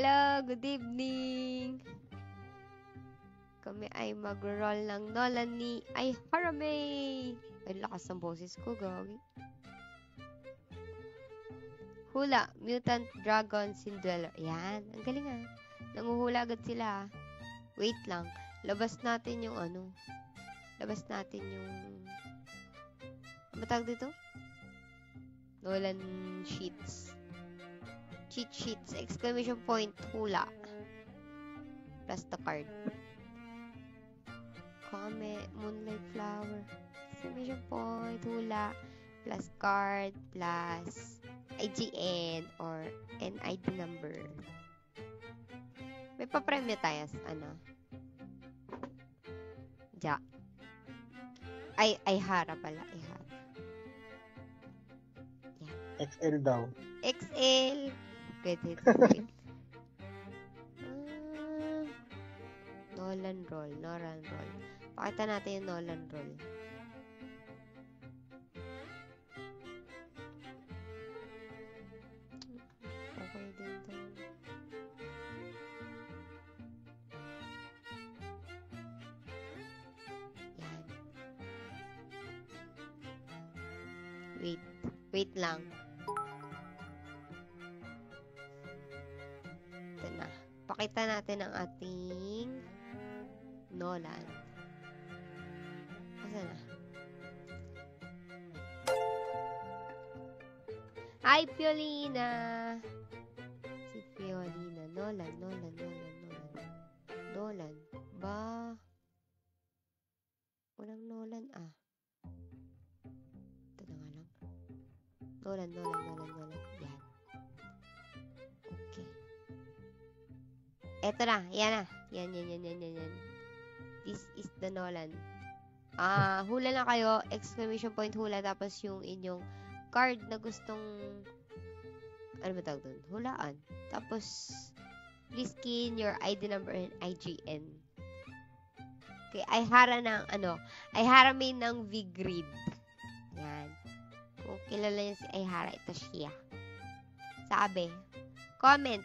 Hello, good evening. Kami ay mag-roll ng Nolan ni Harame. Ay, lakas ng boses ko, gagi. Hula, Mutant Dragon Cinderella. Yan, ang galing ah. Nanguhula agad sila. Wait lang. Labas natin yung ano. Labas natin yung... Ano tawag dito? Nolan Sheets. Cheat sheets. Exclamation point. Hula. Plus the card. Comment. Moonlight flower. Exclamation point. Hula. Plus card. Plus IGN or NID number. May pa-premyo tayo. Ano? Ja. Ay hara pala. Ay hara. Yan. XL daw. XL. Wait. Nolan roll. Pakita natin yung Nolan roll. Okay din to. Yan. Wait lang. Ito na. Pakita natin ang ating Nolan. Asa na? Hi, Fiolina! Si Fiolina. Nolan. Ba? Walang Nolan, ah. Ito na nga lang. Nolan. Yan. Okay. Eto na. Yan na. Yan. This is the Nolan. Hula na kayo. Exclamation point hula. Tapos yung inyong card na gustong ano ba tawag dun? Hulaan. Tapos please key in your ID number and IGN. Okay. Ay harami ng V-Grid. Yan. Kung kilala niyo si Ayhara, ito siya. Sabi. Comment.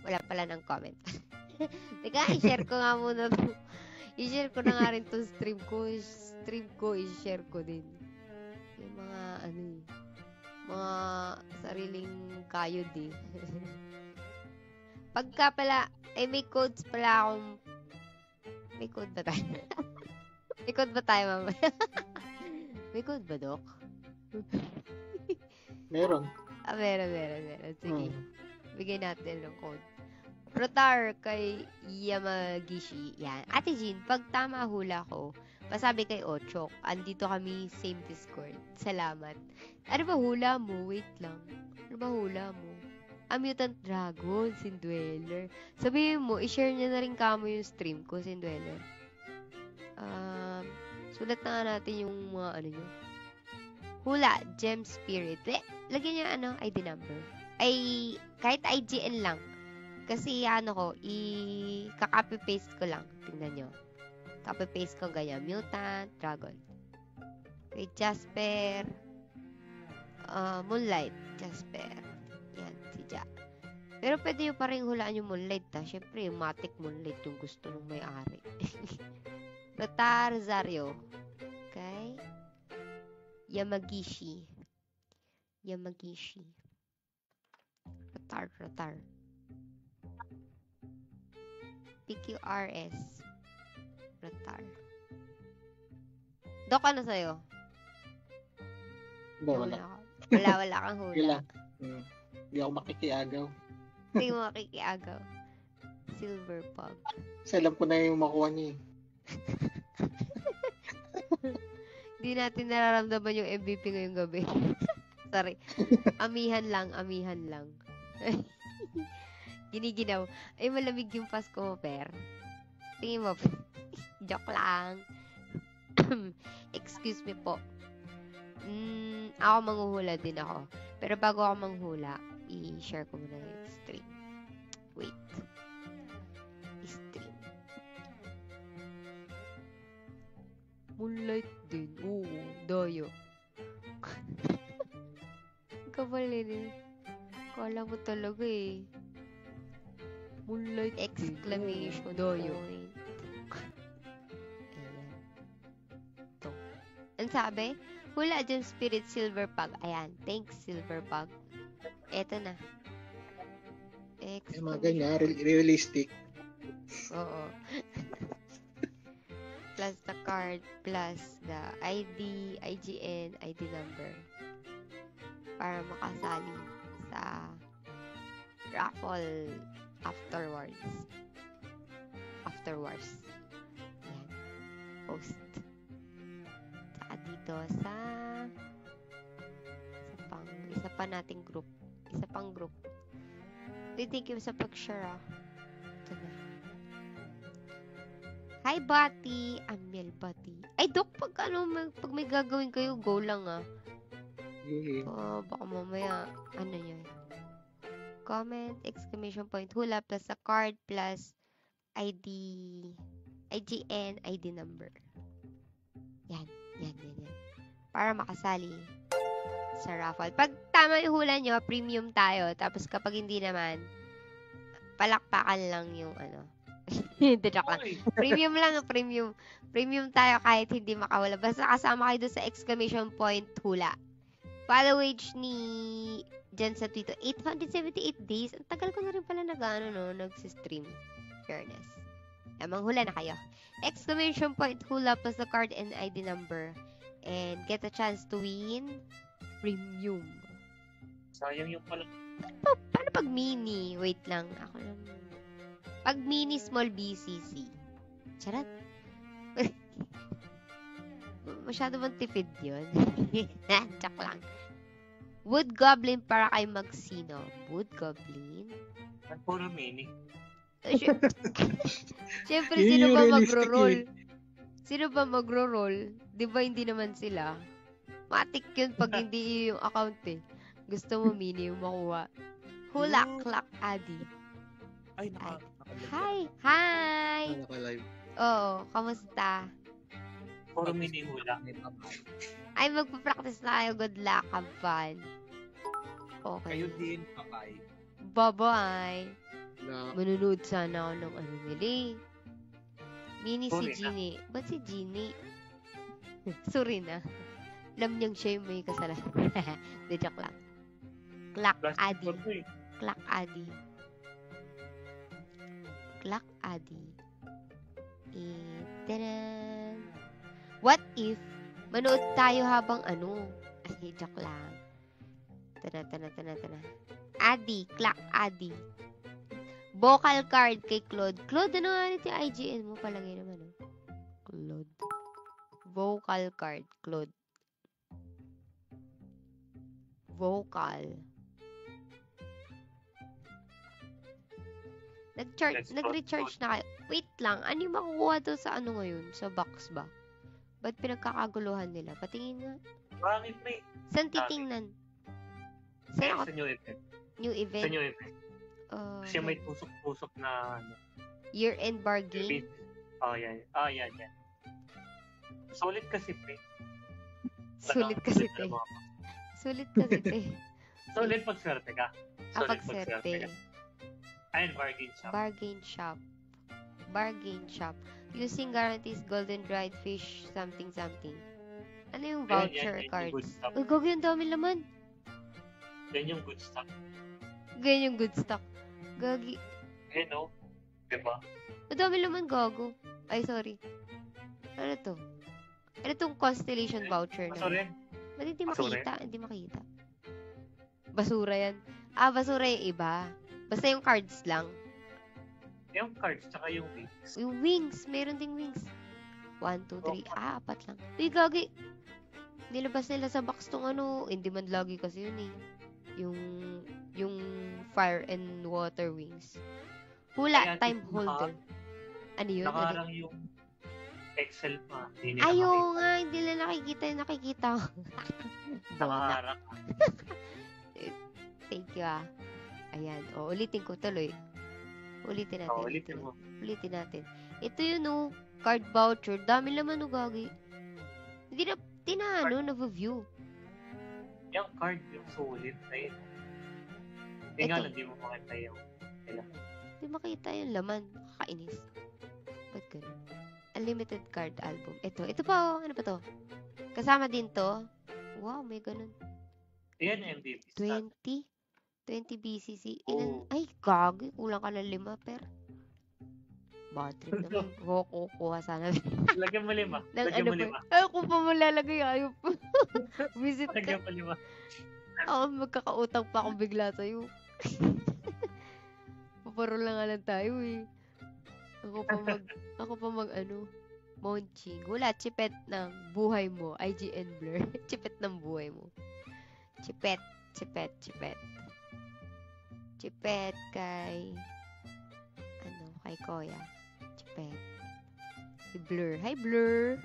Wala pala ng comment. Teka, i-share ko nga muna to. I-share ko na nga rin itong stream ko, i-share ko din. Yung mga, mga sariling kayod eh. Pagka pala, may codes pala akong, may code ba tayo? May code ba tayo, mamaya? May code ba, Dok? Meron. Meron. Sige. Bigay natin ng code. Rotar kay Yamagishi. Yan. Ate Jean, pag tama hula ko, pasabi kay Ochok, andito kami same Discord. Salamat. Ano ba hula mo? Wait lang. Ano ba hula mo? Mutant Dragon, Sindweller. Sabihin mo, i-share niya na rin kamo yung stream ko, Sindweller. Sulat na nga natin yung mga nyo. Hula, Gem Spirit. Lagyan niya ID number. Kahit IGN lang. Kasi kaka-copy-paste ko lang. Tingnan nyo. Copy-paste ko ganyan. Mutant, Dragon. Okay, Jasper. Moonlight, Jasper. Yan, si Ja. Pero pwede nyo pa rin hulaan yung Moonlight, ha. Siyempre, yung Matic Moonlight yung gusto ng may-ari. Rotar Zario. Okay. Yamagishi. Rotar. PQRS. Rotar. Dok, ano sa'yo? Wala. Wala kang hula. Hindi ako makikiagaw. Hindi mo makikiagaw. Silver Pug. Kasi alam ko na yung makuha niya. Hindi natin nararamdaman yung MVP ngayong gabi. Sorry. Amihan lang. Giniginaw. Ay, malamig yung Pasko mo, Per. Tingin mo, joke lang. Excuse me po. Ako manghuhula din ako. Pero bago ako manghula, i-share ko muna yung stream. Wait. Stream. Moonlight din. Oo, Doyo. Kapal eh. Kala mo talaga eh. Moonlight Exclamation Doyo. point. Ayan. Ito. Ang sabi? Hula Gem Spirit Silver Pug. Ayan. Thanks, Silver Pug. Eto na. Yung mga ganyan, realistic. Oo. Plus the card, plus the ID, IGN, ID number. Para makasali sa raffle afterwards. Ayan. Post. Saka dito sa isa pa nating group. Isa pang group. Thank you sa pag-share ah. Ito na. Hi, Bati. Amiel Bati. Ay, Dok, pag may gagawin kayo, go lang ah. Baka mamaya, ano yun? Comment, exclamation point, hula, plus a card, plus ID, IGN, ID number. Yan. Para makasali sa raffle. Pag tama yung hula nyo, premium tayo. Tapos kapag hindi naman, palakpakan lang yung ano. Joke lang. Premium lang, premium tayo kahit hindi makawala. Basta kasama kayo doon sa exclamation point hula. Follow age ni dyan sa Twitter. 878 days. Ang tagal ko na rin pala nag-stream. Fairness. Manghula na kayo. Exclamation point hula plus the card and ID number. And get a chance to win premium. Sayang yung pala. Paano pag mini? Wait lang. Ako lang. Pag mini small BCC. Charot. Masyado bang tipid yun? Tsak lang. Wood Goblin para kay Magsino. Wood Goblin? Puro mini. Siyempre, sino ba magro-roll? Sino ba magro-roll? Di ba hindi naman sila? Matik yun pag hindi yung account eh. Gusto mo mini yung makuha. Hula Clock Addy. Ay, Hi! Hi! Naka-live. Oo, kamusta? puro mini hula. Ay, magpa-practice na kayo. Good luck. Have fun. Okay. Kayo din, bye-bye. Bye-bye. Na, Manunood sana ako ng ano nila eh. Mini si Sorry na. Jeannie. Ba't si Jeannie? Sorry na. Alam niyang siya yung may kasalanan. De, joke lang. Clock Plastic Addy. ball to eh. Clock Addy. Clock Addy. Tadan! What if manood tayo habang ano? Ay, joke lang. Tana. Addy. Clock Addy. Vocal card kay Claude. Claude, ano nga nito yung IGN mo? Palagay naman, oh. Claude. Vocal card, Claude. Vocal. Nag-recharge na kayo. Wait lang, ano yung makukuha doon sa ano ngayon? Sa box ba? Ba't pinagkakaguluhan nila? Patingin nga. Bakit may Saan titingnan? Saan ako? sa new event? New Sa event? new event. Kasi may tusok-tusok na ano. Year-end bargain? Oh, yan. Yan. Solid kasi, pre. Sulit kasi, te. Sulit kasi, te. Solid pag swerte ka. Kapag swerte. Ayun, bargain shop. Bargain shop. Using guarantees golden dried fish something. Ano yung Yan, voucher yan, cards? yung good stuff. Uy, gagi, ang dami laman. Yan yung good stuff. Ganyan yung good stock. Gagi. Yan, no? Diba? Ang dami laman, gago. Ay, sorry. Ano to? Ano tong Constellation voucher na? Sorry. Ba't hindi Basura makita? Hindi makita. Basura yan. Basura yung iba. Basta yung cards lang. Yung cards, tsaka yung wings. Yung wings. Meron ding wings. 1, 2, 3. Apat lang. Uy, gagi. Nilabas nila sa box tong ano. Hindi man lagi kasi yun eh. Yung fire and water wings. Hula Kaya, time holder. Ano yun? Nakarang yung Excel pa. Ayaw nga. Hindi na nakikita ko. Nakaharap. Thank you ah. Ayan. Ulitin ko tuloy. Ulitin natin. Ulitin mo. Ulitin natin. Ito yun oh. Card voucher. Dami laman oh, gagi. Hindi na, na-view. Yung card, yung solid na yun. Hindi nga lang, di mo makita yung ilan. Di makita yung laman. Kakainis. Ba't ganun? Unlimited card album. Ito pa, ano pa to? Kasama din to. Wow, may ganun. Yan, MVP. 20 BCC. Oh. Ay, gagi. Kulang ka ng 5, per. Bad trip naman. Kukuha sana. Lagyan mo 5. Nang Lagyan ano mo pa? 5. Ay, kung pa mo lalagay, ayaw pa. Visit ka. Lagyan mo 5. Ako, magkakautang pa akong bigla sa'yo. Paparol lang nga lang tayo eh. Ako pa mag ano, Monching. Wala, chipet ng buhay mo. IGN Blur. Chipet ng buhay mo. Chipet kay kay Koya. Chipet. Si Blur. Hi, Blur.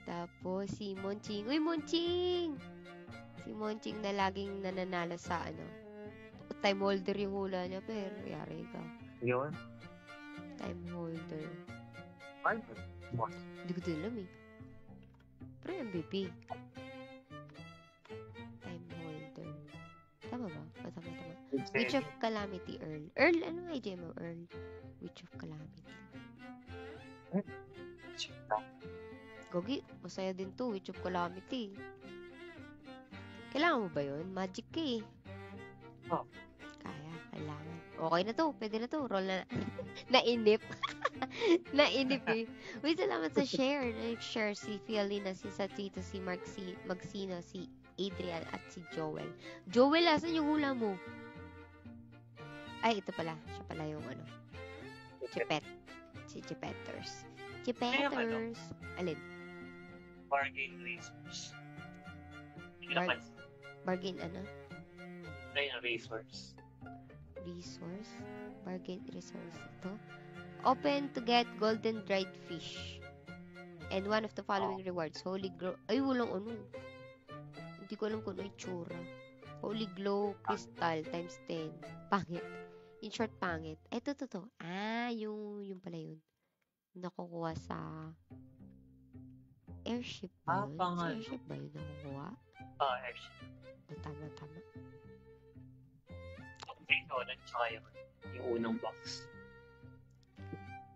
Tapos si Monching. Uy, Monching! Si Monching na laging nananalo sa time holder yung hula niya, pero yari ka. Yun. Time holder. Ay, what? Hindi ko din alam eh. Pero MVP. Time holder. Tama ba? Tama. Witch of Calamity, Earl. Earl, ano nga i-gem mo, Earl? Witch of Calamity. Gogi, masaya din to. Witch of Calamity. Kailangan mo ba yun? Magic ka eh. Oh. Kailangan. Okay na to. Pwede na to. Roll na. Nainip. Nainip eh. Uy, salamat sa share. Nag-share si Fialina, si Satito, si Magsino, si Adrian, at si Joel. Joel, asan yung hula mo? Ay, ito pala. Siya pala yung Chipet. Si Chipetters. Chipetters. Alin? Bargain Racers. Bargain ano? Racers. Resource. Bargain resource ito. Open to get golden dried fish. And one of the following rewards. Holy glow. Ay, walang ano. Hindi ko alam kung ano yung tsura. Holy glow crystal times 10. Pangit. In short, pangit. Ito. Yung pala yun. Nakukuha sa airship ba yun? Sa airship ba yun nakukuha? Airship. Tama. Okay, tsaka yung unang box.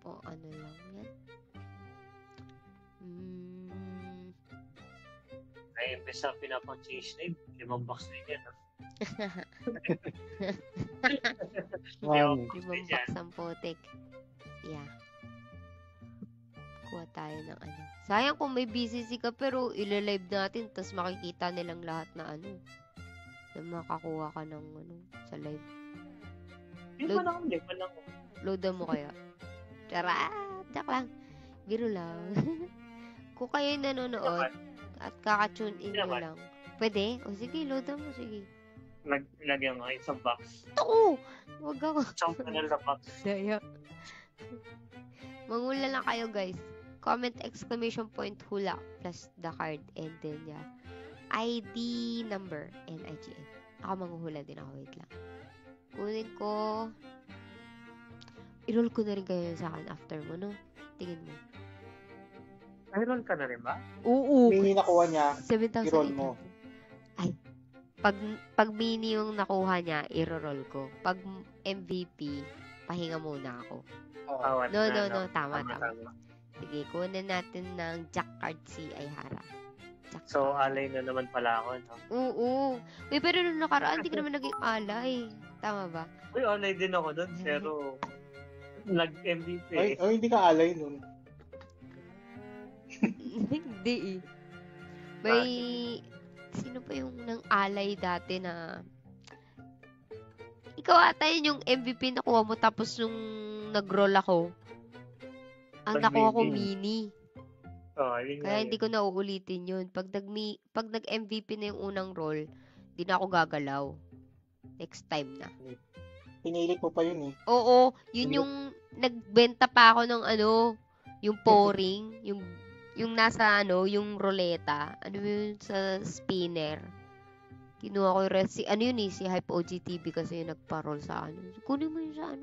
Ano lang yan? Ay, imbes na pinapang-change name, 5 box na yan. 5 box ang potek. Yeah. Kuha tayo ng Sayang kung may BCC ka pero ilalive natin tapos makikita nilang lahat na na makakuha ka ng sa live. Load mo kaya. Tsak lang. Biro lang. Kung kayo nanonood at kaka-tune in nyo lang. Pwede? O sige, load mo. Sige. Lagyan mo isang box. Oo! Huwag ako. Chunk na lang box. Daya. Mangula lang kayo, guys. Comment !hula plus the card and then ID number and IGN. Ako manghuhula din ako. Wait lang. Kunin ko. I-roll ko na rin kayo sa akin after mo, no? Tingin mo. I-roll ka na rin ba? Oo. Mini nakuha niya, 7,800. i-roll mo. Ay. Pag mini yung nakuha niya, i-roll ko. Pag MVP, pahinga muna ako. No. Tama. Sige, kunin natin ng Jack card si Aihara. So, alay na naman pala ako, no? Oo. Uy, pero nung nakaraan, hindi ka naman naging alay. Tama ba? Uy, alay din ako doon, pero nag-MVP. Ay, hindi ka alay nun. Hindi eh. May, sino pa yung nang alay dati na, ikaw ata yun yung MVP nakuha mo tapos nung nag-roll ako, ang nakuha ko mini. Kaya hindi ko na uulitin yun. Pag nag-MVP na yung unang roll, di na ako gagalaw. Next time na. Pinilit mo pa yun eh. Oo, yun yung nagbenta pa ako ng yung pouring, yung nasa yung ruleta, yun sa spinner. Kinuha ko yung si Hype OGTV kasi yung nagpa-roll sa kunin mo yun sa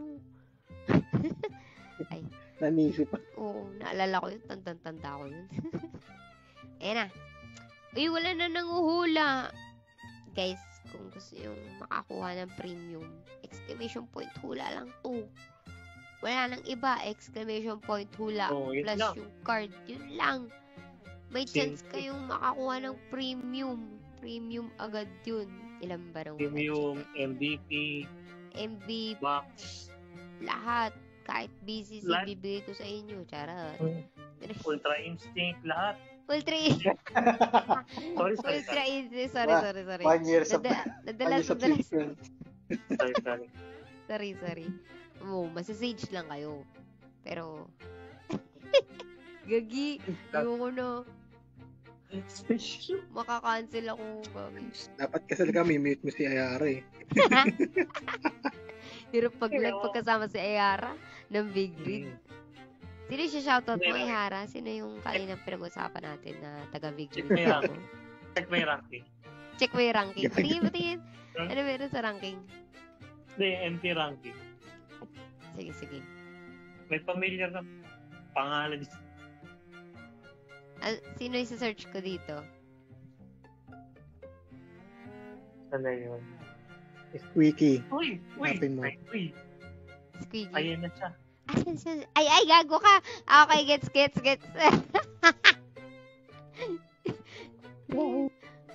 Ay. Nanisip pa. Oo, naalala ko yun. Tanda ko yun. Ayan na. Uy, wala na nanguhula. Guys, kung gusto yung makakuha ng premium, !hula lang to. Wala nang iba. Exclamation point hula. Oo, yun Plus lang. yung card. Yun lang. May chance Simple. kayong makakuha ng premium. Premium agad yun. Ilan ba nang Premium, MVP, MVP, box, lahat. Kahit BCC, Lahat. bibigay ko sa inyo. Charot. Ultra Instinct, lahat. Ultra Sorry. easy. Sorry. 1 year sa Nadalas. subscription. Sorry. Masasage lang kayo. Pero, gagi, ayoko na. Special. Makakancel ako, gagi. Dapat kasi kami mute mo si Ayara eh. Pero pagkasama si Ayara ng Big Read. Sino siya shoutout mo, Ayara? Sino yung kanina pinag-usapan natin na taga Big Read? Check mo yung ranking. Check mo yung ranking. Tingin. Ano meron sa ranking? Hindi, empty ranking. Sige. May familiar na pangalan. Sino yung search ko dito? Ano yun? Squeaky. Uy! Hanapin mo. Squeaky. Ayan na siya. Ay, gago ka. Okay, gets.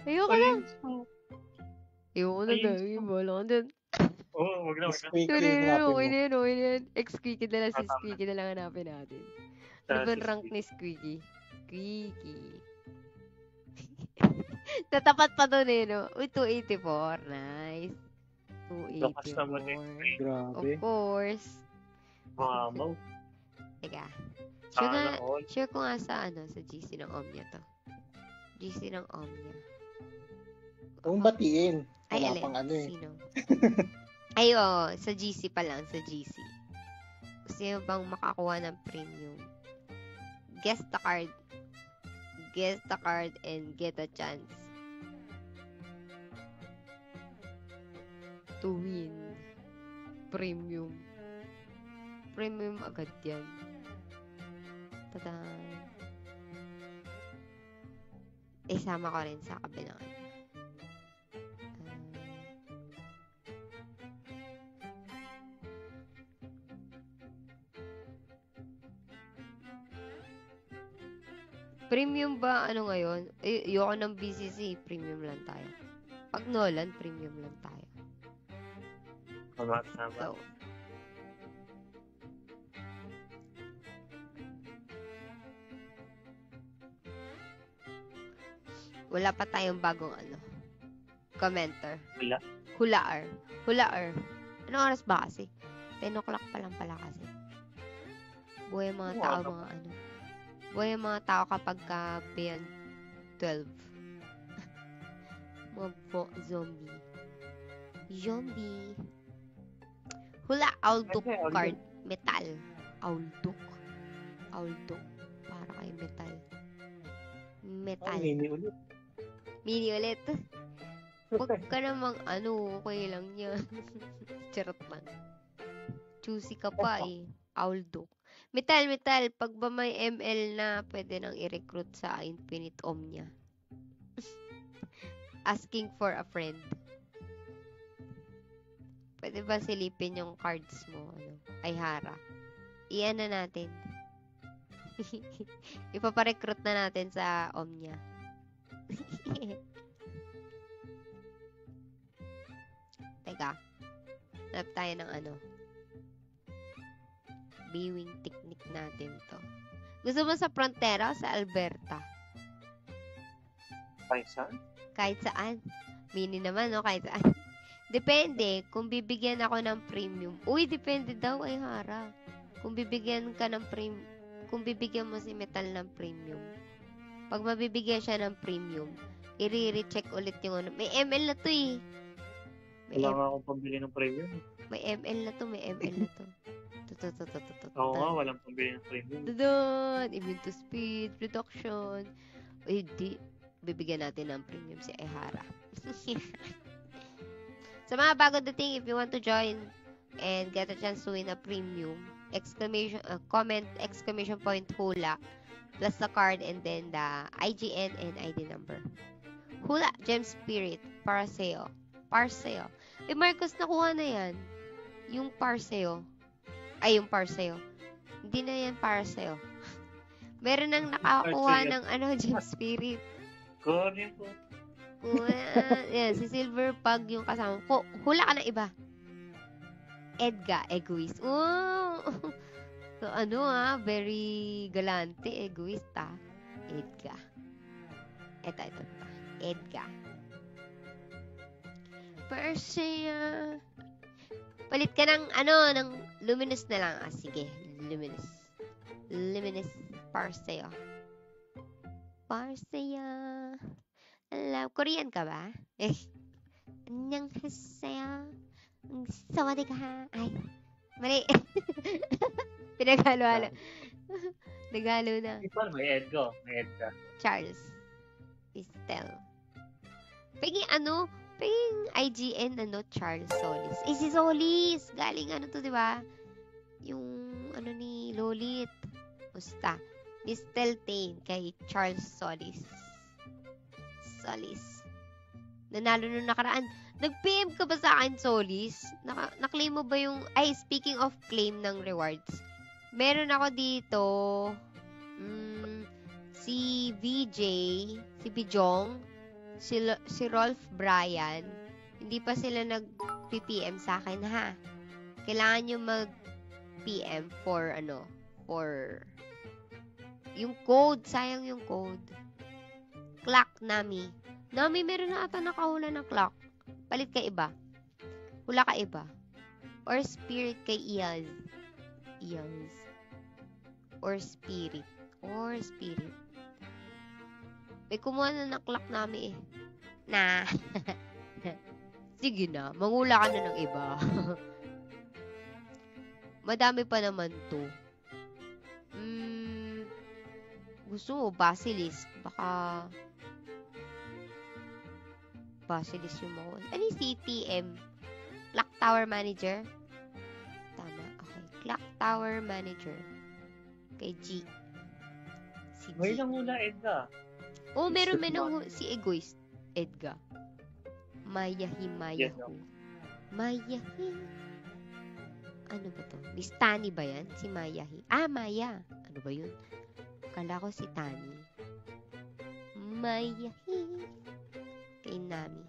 Ayoko na. Ayoko na dahil. Wala ka dun. Oo, wag na. Squeaky. Okay Hanapin mo. na yan. Squeaky na lang si Squeaky na lang hanapin natin. Ano ba ang rank ni Squeaky? Tatapat pa dun eh, no? Uy, 284. Nice. Lakas naman eh. 284. Of Grabe. course. Mamaw. Teka. Sana all. Share ko nga sa GC ng Omnia to. GC ng Omnia. Kung batiin. Ay, Wala pang ano eh. Sino? Ay, sa GC pa lang, sa GC. Gusto nyo bang makakuha ng premium? Guess the card and get a chance to win premium agad yan. Tada. Isama ko rin sa kabilang premium ba ano ngayon? Ayoko ng BCC, premium lang tayo. Pag Nolan, premium lang tayo. Tama. So, wala pa tayong bagong commenter. Hulaan. Anong oras ba kasi? 10 o'clock pa lang pala kasi. Buhay mga tao, Buhay mga tao kapag beyond 12. Mga zombie. Hula, Aulduk card. Metal. Aulduk. Para kay metal. Mini ulit. Huwag ka namang okay lang yan. Charot lang. Choosy ka pa eh. Aulduk. Metal. Pag ba may ML na, pwede nang i-recruit sa Infinite Omnia. Asking for a friend. Pwede ba silipin yung cards mo? Ayara. Iyan na natin. Ipaparecruit na natin sa Omnia. Teka. Hanap tayo ng viewing technique natin to. Gusto mo sa Frontera o sa Alberta? Kahit saan. Mini naman, no? Kahit saan. Depende. Kung bibigyan ako ng premium. Uy, depende daw, Ayara. Kung bibigyan mo si Metal ng premium. Pag mabibigyan siya ng premium, i-recheck ulit yung May ML na to eh. Wala nga akong pambili ng premium. May ML na to. Oo nga, walang pambili ng premium. Doon! Immune to speed, reduction. Uy, bibigyan natin ng premium si Ehara. Sa mga bago dating, if you want to join and get a chance to win a premium, comment, exclamation point, hula, plus the card, and then the IGN and ID number. Hula, Gem Spirit, Parceo. Eh, Marcos, nakuha na yan. Yung Parceo. Ay, yung para sa'yo. Hindi na yan para sa'yo. Meron nang nakakuha ng Gem Spirit. Kunin po. Yan, si Silver Pug yung kasama. Hula ka ng iba. Edga, egoist. Oh! So, very galante, egoist, Edga. Ito. Edga. Persia. Palit ka ng, ng luminous na lang. Sige. Luminous. Luminous Parseya. Alam, Korean ka ba? Annyeonghaseyo. Sawadee ka. Ay, mali. Pinaghalo-halo. Naghalo na. Ipal, may Edgo. May Edga. Charles. Estelle. Paging IGN, Charles Solis. Si Solis! Galing di ba? Yung, ni Lolit. Musta? Estelle Tain kay Charles Solis. Nanalo nung nakaraan. Nag-PM ka ba sa akin, Solis? Na-claim mo ba yung... Ay, speaking of claim ng rewards. Meron ako dito... si VJ, si Bijong, si Rolf Bryan. Hindi pa sila nag-PM sa akin, ha? Kailangan nyo mag-PM for yung code. Sayang yung code. Clock, Nami. Nami, meron na ata nakahula ng clock. Palit ka iba. Hula ka iba. Or spirit kay Iyaz. Or spirit. May kumuha na ng clock namin Na. Sige na. Mangula ka na ng iba. Madami pa naman to. Gusto mo, Basilisk. Baka... Basilisk yung mga... Ano yung CTM? Clock Tower Manager? Tama. Okay. Clock Tower Manager. Kay G. Si G. May lang muna, Edga. Meron si Egoist. Edga. Mayahi. Mayahi. Ano ba to? Miss Tani ba yan? Si Mayahi. Maya. Ano ba yun? Kala ko si Tani. Mayahi. Kay Nami.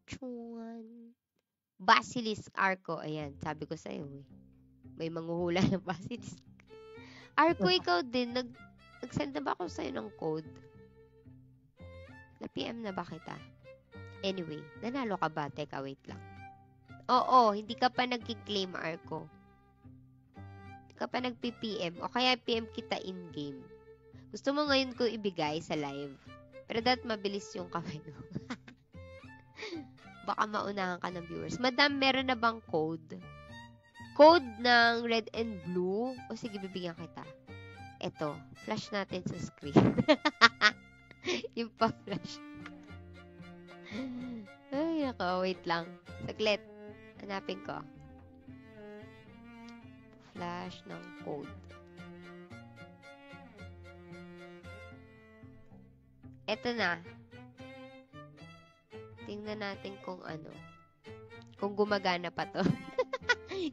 Chuan. Basilisk Arco. Ayan, sabi ko sa'yo May manghuhula ng Basilisk. Arco, ikaw din. Nag-send na ba ako sa'yo ng code? Na-PM na ba kita? Anyway, nanalo ka ba? Teka, wait lang. Oo, hindi ka pa nag-claim, Arco. Hindi ka pa nag-PM. O kaya PM kita in-game. Gusto mo ngayon ko ibigay sa live. Pero mabilis yung kamay mo. Baka maunahan ka ng viewers. Madam, meron na bang code? Code ng red and blue? O sige, bibigyan kita. Eto, flash natin sa screen. Yung pa-flash. Ay, nako, wait lang. Saglit. Hanapin ko. Flash ng code. Eto na. Tingnan natin kung kung gumagana pa to.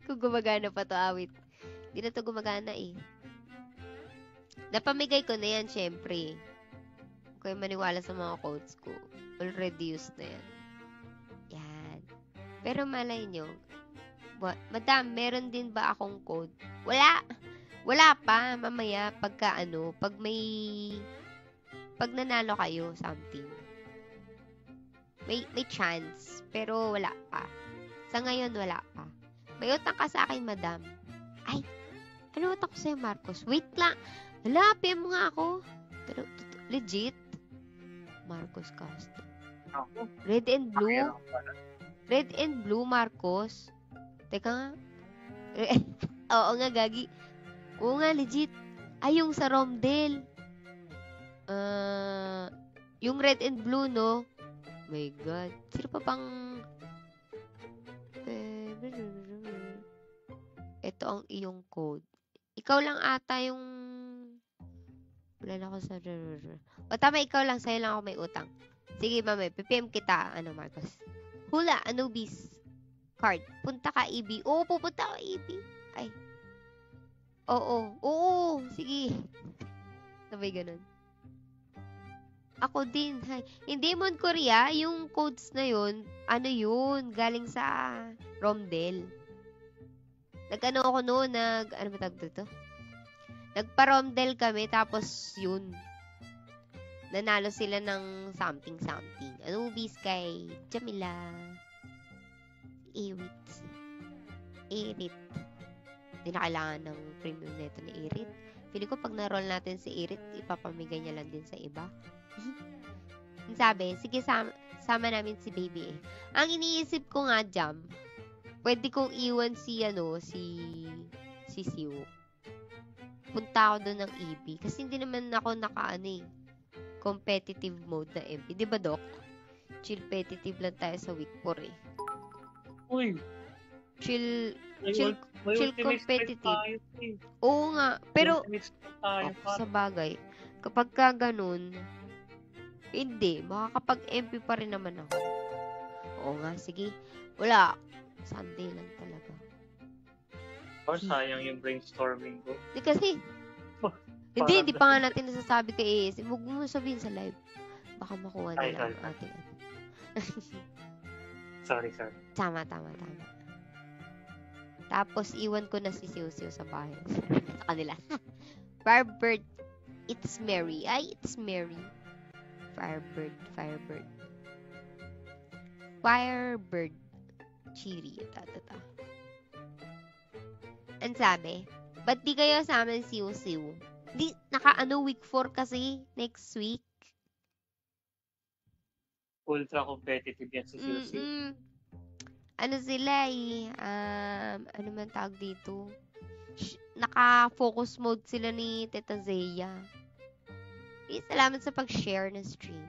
Kung gumagana pa to, awit. Hindi na to gumagana Napamigay ko na yan, syempre. Kung maniwala sa mga codes ko. Already used na yan. Yan. Pero malay nyo, Madam, meron din ba akong code? Wala pa. Mamaya, pag nanalo kayo, something. May chance, pero wala pa. Sa ngayon, wala pa. May utang ka sa akin, madam. Ay, ano utang ko sa'yo, Marcos? Wait lang. Hala, PM mo nga ako. Pero, legit? Marcos Castro. Ako. Red and blue? Red and blue, Marcos. Teka nga. Oo nga, gagi. Oo nga, legit. Ay, yung sa Romdel. Yung red and blue, no? My God. Sino pa pang... Ito ang iyong code. Ikaw lang ata yung... Wala na ako sa... O tama, ikaw lang. Sa'yo lang ako may utang. Sige, mamay. PPM kita. Marcos? Hula, Anubis. card. Punta ka, EB. Oo, pupunta ka, EB. Ay. Oo, sige. Sabay ganun. Ako din. Hay. Hindi Mon Korea, yung codes na yun, ano yun, galing sa Romdel. Nag-ano ako noon, ano ba tawag dito? Nagpa-Romdel kami, tapos yun. Nanalo sila ng something. Anubis kay Jamila. Erit. Hindi na kailangan ng premium neto ni Erit. Pili ko pag na-roll natin si Erit, ipapamigay niya lang din sa iba. Sabi, sige sama namin si baby eh. Ang iniisip ko nga, Jam, pwede kong iwan si Siu. Punta ako doon ng EB. Kasi hindi naman ako competitive mode na MP. Di ba, Doc? Chill-petitive lang tayo sa week 4 eh. Uy! Chill May competitive. Oo nga. Pero, sa bagay, kapag ka ganun, hindi. Makakapag-MP pa rin naman ako. Oo nga, sige. Wala. Sunday lang talaga. Sayang yung brainstorming ko. Di kasi, hindi pa nga natin nasasabi kay AS. Huwag mo sabihin sa live. Baka makuha nila ang ating Sorry. Tama. Tapos, iwan ko na si Siu sa bahay. Sa kanila. Firebird. It's Mary. Ay, it's Mary. Firebird. Chiri. Ang sabi, ba't di kayo sa amin Siu? Di, week 4 kasi, next week. Ultra competitive yan si Siu. Ano sila ano man tawag dito? Naka-focus mode sila ni Teta Zeya. Salamat sa pag-share ng stream.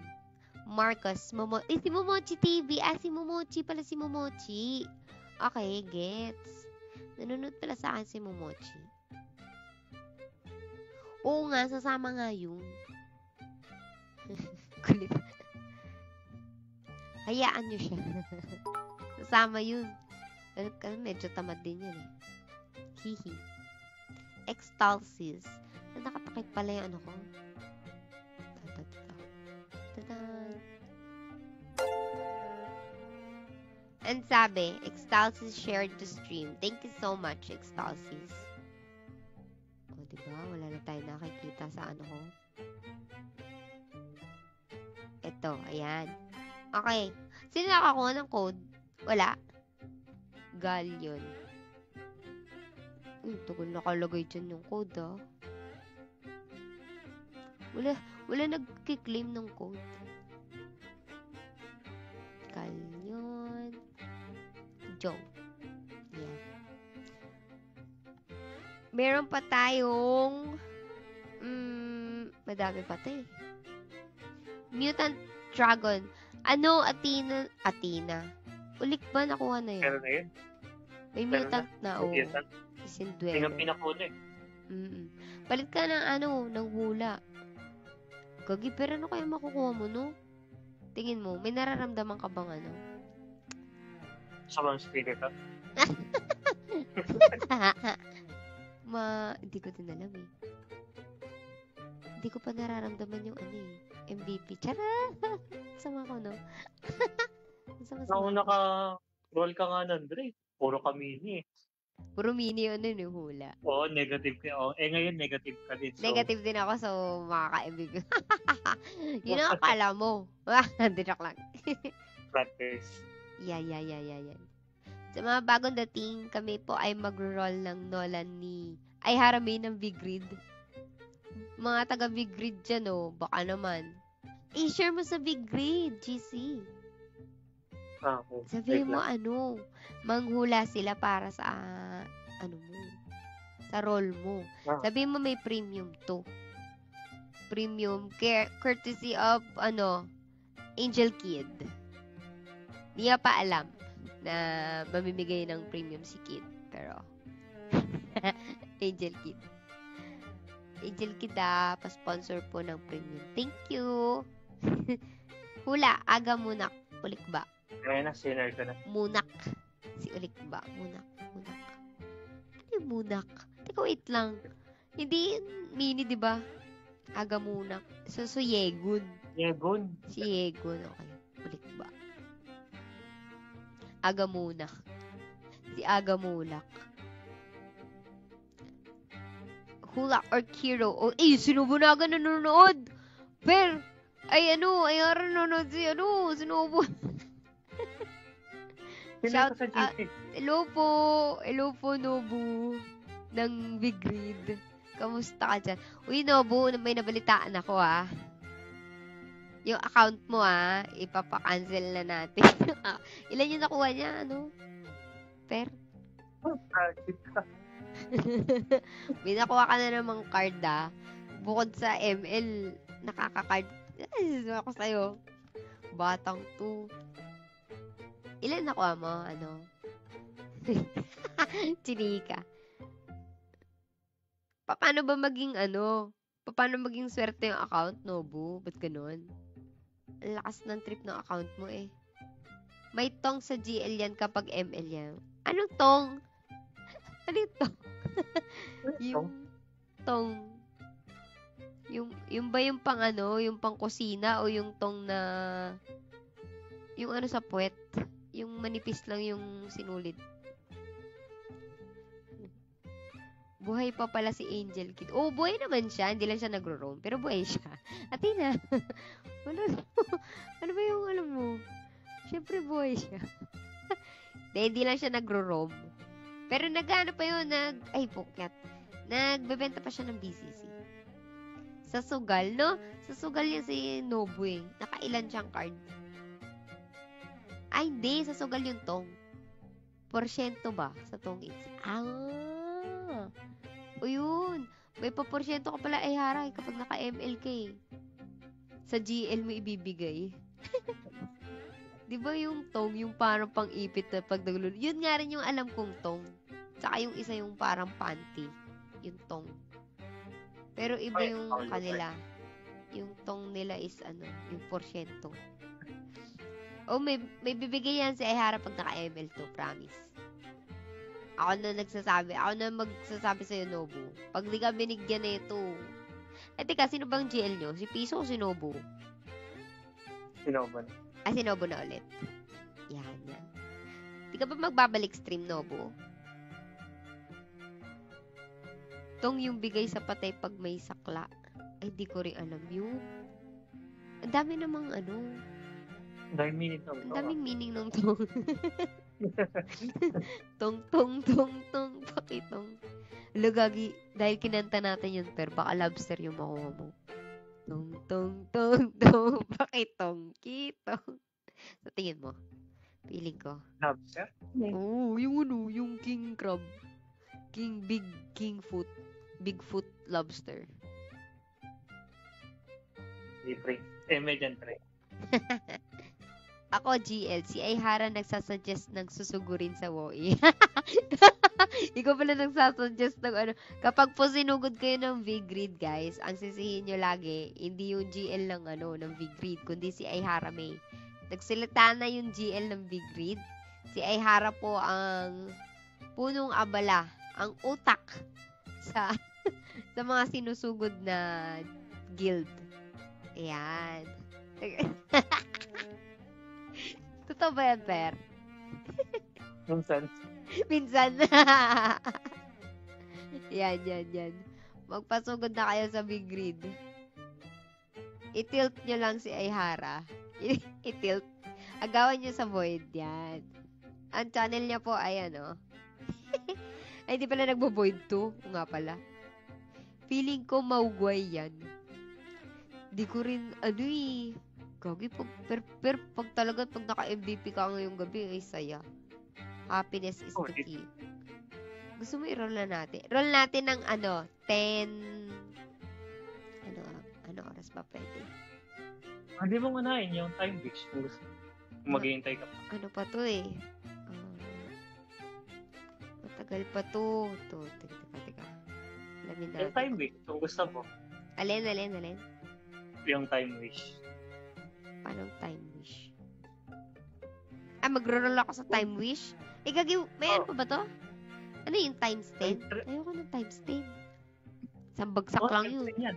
Marcus, si Momochi TV. Si Momochi pala si Momochi. Okay, gets. Nanonood pala sa akin si Momochi. Oo nga, sasama nga yun. Kulit. Hayaan nyo siya. Sasama yun. Kasi medyo tamad din yun eh. Hihi. Extalsis. Nakatakip pala yung ano ko. Tadan. And sabi, Extalsis shared the stream. Thank you so much, Extalsis. O, diba? Wala na tayo nakikita sa ano ko. Ito, ayan. Okay. Sino nakakuha ng code? Wala. Galleon. Tagal nakalagay dyan yung code, ah. Wala nagkiklaim ng code. Galleon. Joe. Yan. Meron pa tayong madami pa to eh. Mutant Dragon. Ano, Athena? Ulik ba nakuha na yun? Pero na yun. May mutant na, oh. Sinduelo. Yung pinakuna eh. Palit ka ng hula. Gagi, pero ano kaya makukuha mo, no? Tingin mo, may nararamdaman ka bang ano? Sa mga spirito? Hindi ko din alam eh. Hindi ko pa nararamdaman yung MVP. Charot! Sama ko, no? Nauna naka-roll ka nga nun, Dre. Puro ka mini eh. Puro mini yun yung hula. Oo, negative ka. Ngayon negative ka din. So... Negative din ako, so makaka-MVP. Yun ang akala mo. Joke lang. Practice. Yan. Sa mga bagong dating, kami po ay mag-roll ng Nolan Harami ng Big Grid. Mga taga Big Grid dyan, oh. Baka naman. I-share mo sa Big Grid, GC. Okay. Sabihin mo, manghula sila para sa, sa roll mo. Sabihin mo may premium to. Premium, courtesy of, Angel Kid. Di niya pa alam na mamimigay ng premium si Kid. Pero, Angel Kid. Angel Kid, pa-sponsor po ng premium. Thank you! Hula, aga munak. Ulik ba? Kaya na, sinner ko na. Munak. Si ulikba. Munak. Ano yung munak? Teka, wait lang. Hindi mini, di ba? Agamunak. So, Yegun. Yegon. Si Yegun, okay. Ulikba. Agamunak. Si Agamulak. Hula or Kiro. Oh, sinubunagan nanonood. Pero, ay nanonood si sinubo. Shout Sa GC. Hello po, Nobu. Ng Big Read. Kamusta ka dyan? Uy, Nobu, may nabalitaan ako, Yung account mo, ipapa-cancel na natin. Ilan yung nakuha niya, Per? May nakuha ka na namang card, Bukod sa ML, nakaka-card. Ay, ako sa'yo. Batang 2. Ilan nakuha mo? Chinika. Paano ba maging Paano maging swerte yung account, Nobu? Ba't ganun? Ang lakas ng trip ng account mo, May tong sa GL yan kapag ML yan. Anong tong? Ano yung tong? Yung tong. Yung ba yung pang yung pang kusina o yung tong na yung sa puwet? Yung manipis lang yung sinulid. Buhay pa pala si Angel Kid. Oh, buhay naman siya. Hindi lang siya nagro-roam. Pero buhay siya. Athena. Ano ba yung alam mo? Siyempre buhay siya. Hindi lang siya nagro-roam. Pero nag-ano pa yun, pukyat. Nagbebenta pa siya ng BCC. Sa Sugal, no? Sa Sugal yan si Nobu, Nakailan siyang card. Ay, hindi. Sa Sugal yung tong. Porsyento ba? Sa tong it's. O yun. May paporsyento ka pala, Hara, kapag naka-ML ka, Sa GL mo ibibigay. Di ba yung tong, yung parang pang-ipit na pagdagulo? Yun nga rin yung alam kong tong. Tsaka yung isa yung parang panty. Yung tong. Pero iba yung kanila. Yung tong nila is yung porsyento. Oh, may bibigay yan si Hara pag naka-ML to, promise. Ako na magsasabi sa'yo, Nobu. Pag di ka binigyan na ito. Teka, sino bang GL nyo? Si Piso o si Nobu? Si Nobu. Si Nobu na ulit. Yan. Di ka ba magbabalik stream, Nobu? Tong yung bigay sa patay pag may sakla. Ay, di ko rin alam yun. Ang dami namang Ang daming meaning ng Ang daming meaning ng tong. Tong, pakitong. Lugagi, dahil kinanta natin yun, pero baka lobster yung makuha mo. Tong, pakitong, kitong. Sa tingin mo, feeling ko. Lobster? Oo, yung king crab. Bigfoot lobster. Libre. Median pre. Ako, GL, si Hara nagsasuggest ng susugurin sa WoE. Ikaw pala nagsasuggest ng Kapag po sinugod kayo ng V-Grid, guys, ang sisihin nyo lagi, hindi yung GL ng V-Grid, kundi si Hara May. Nagsilita na yung GL ng V-Grid. Si Hara po ang punong abala, ang utak sa mga sinusugod na guild. Ayan. Totoo ba yan, Per? Minsan. Yan. Magpasugod na kayo sa Big Grid. I-tilt nyo lang si Hara. I-tilt. Agawan nyo sa void. Yan. Ang channel niya po ay ay, di pala nagbo-void to. O nga pala. Feeling ko maugway yan. Di ko rin, Gagi, pag talaga, pag naka-MVP ka ngayong gabi, ay saya. Happiness is the key. Gusto mo i-roll na natin? Roll natin ng 10... Ano oras ba pwede? Hindi mo unahin yung time wish. Kung maghihintay ka pa. Ano pa to matagal pa to. Teka. Alamin natin. Yung time wish, kung gusto mo. Alin? Yung time wish. Paano time wish? Magro-roll ako sa time wish? Gagi, may ano pa ba to? Ano yung times 10? Times Ayoko ng times 10. Isang bagsak lang yun. Yan.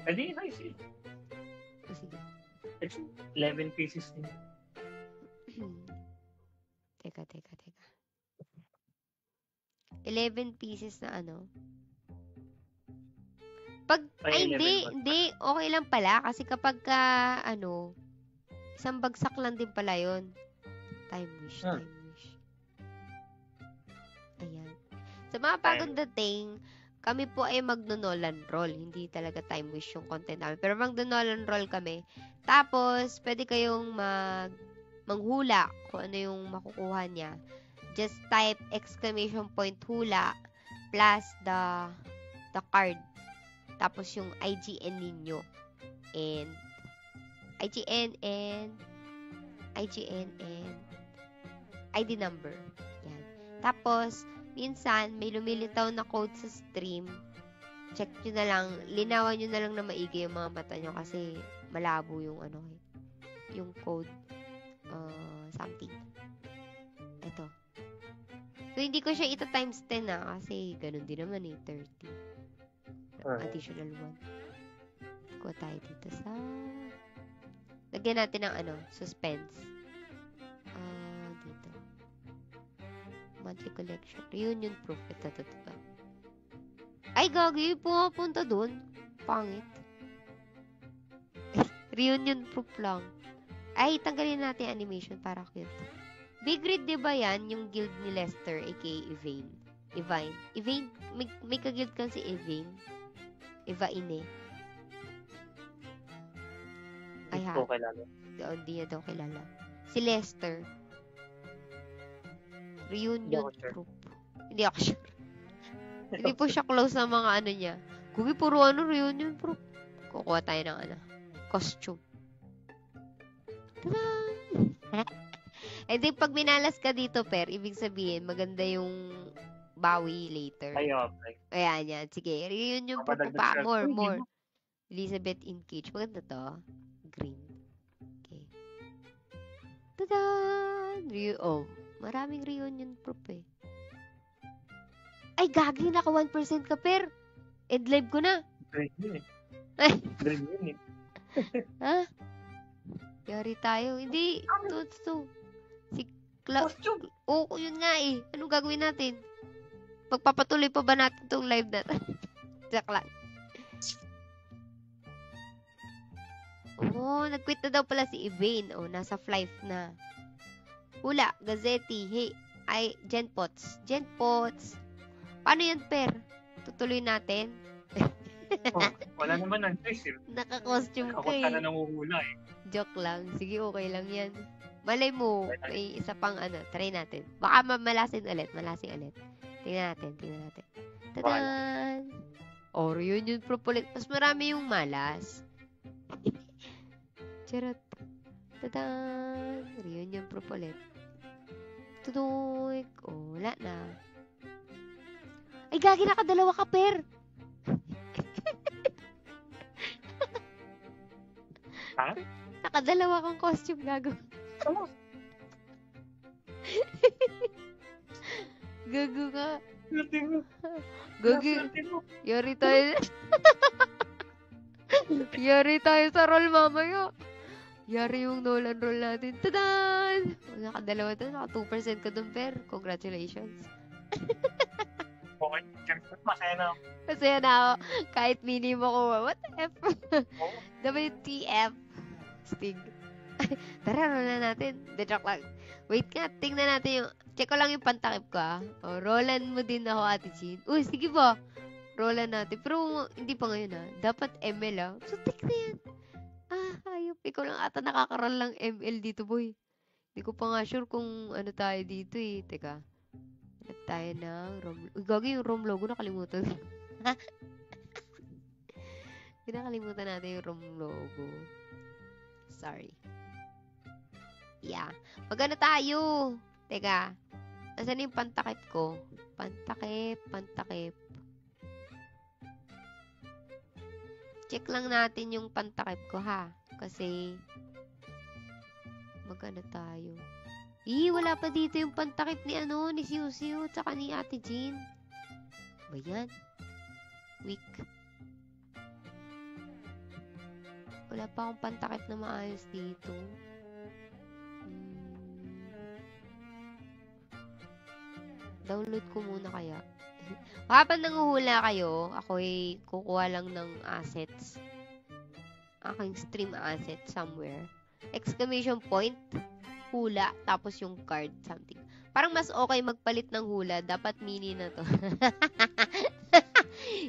Pwede yung size yun. Sige. It's 11 pieces din. Teka. 11 pieces na ano? Ay, Hindi. Okay lang pala. Kasi kapag isang bagsak lang din pala yun. Time wish. Ayan. Sa mga bagong dating, kami po ay magno-Nolan roll. Hindi talaga time wish yung content namin. Pero magno-Nolan roll kami. Tapos, pwede kayong manghula kung ano yung makukuha niya. Just type exclamation point hula plus the card. Tapos yung IGN ninyo. And IGN and ID number. Yan. Tapos, minsan, may lumilitaw na code sa stream. Check nyo na lang. Linawan nyo na lang na maigi yung mga mata nyo kasi malabo yung yung code. Something. Ito. So, hindi ko siya times 10 kasi ganun din naman 30. Additional 1. Kuha tayo dito sa lagyan natin ng suspense. Dito. Monthly collection. Reunion proof. Ito. Ay, gagi. Pumapunta dun. Pangit. Reunion proof lang. Ay, tanggalin natin animation para cute. Big Red, di ba yan? Yung guild ni Lester, aka Evane. Evane? May ka-guild kan si Evane. Evaine. Ay, ha? Hindi niya daw kilala. Si Lester. Reunion proof. Hindi ako sure. Hindi po siya close sa mga niya. Kugi, puro reunion proof. Kukuha tayo ng costume. Tada! And then, pag minalas ka dito, Per, ibig sabihin, maganda yung bawi later. Okay. Ayan, yan. Sige, reunion proof pa. More. Elizabeth in Cage. Maganda to. Green. Okay. Tada! Maraming reunion proof eh. Ay, gagi, naka 1% ka, Per. End live ko na. Green yun eh. Ha? Yari tayo. Hindi. Tutsu. Si Cloud. Yun nga eh. Anong gagawin natin? Magpapatuloy pa ba natin itong live natin? Jack lang. Nag-quit na daw pala si Evane. Nasa Flife na. Hula, Gazzetti, Genpots. Paano yan, Per? Tutuloy natin? Wala naman ng choice eh. Naka-costume ka Ako eh. sana nanguhula eh. Joke lang. Sige, okay lang yan. Malay mo, may isa pang try natin. Baka malasing ulit. Tingnan natin. Tadan! Reunion proof ulit. Mas marami yung malas. Charot. Tadan! Reunion proof ulit. Tudoy. Wala na. Ay, gagi, nakadalawa ka, Per! Ha? Nakadalawa kang costume, gago. Gago ka. Gagi. Yari tayo sa roll mamaya. Yari yung Nolan roll natin. Tadan! Nakadalawa doon. Naka 2% ka doon, Per. Congratulations. Okay. Masaya na ako. Masaya na ako. Kahit mini mo ko. What the F? WTF. Stig. Tara, roll na natin. Joke lang. Wait nga. Tingnan natin yung... Check ko lang yung pantakip ko, rollan mo din ako, Ate Chin. Uy, sige ba? Rollan natin. Pero hindi pa ngayon, Dapat ML, So, take na yan. Hayop. Ikaw lang ata nakakaroon lang ML dito, boy. Hindi ko pa nga sure kung ano tayo dito, eh. Teka. Hanap tayo ng ROM. Uy, gagi yung ROM logo. Nakalimutan. Nakalimutan natin yung ROM logo. Sorry. Yeah. Magano tayo? Teka. Nasaan yung pantakip ko? Pantakip. Check lang natin yung pantakip ko, ha? Kasi, magano tayo? Wala pa dito yung pantakip ni ni Siu-Siu, tsaka ni Ate Jean. Ba yan? Weak. Wala pa akong pantakip na maayos dito. Download ko muna kaya. Habang nanguhula kayo, ako'y kukuha lang ng assets. Aking stream asset somewhere. Exclamation point, hula, tapos yung card, something. Parang mas okay magpalit ng hula. Dapat mini na to.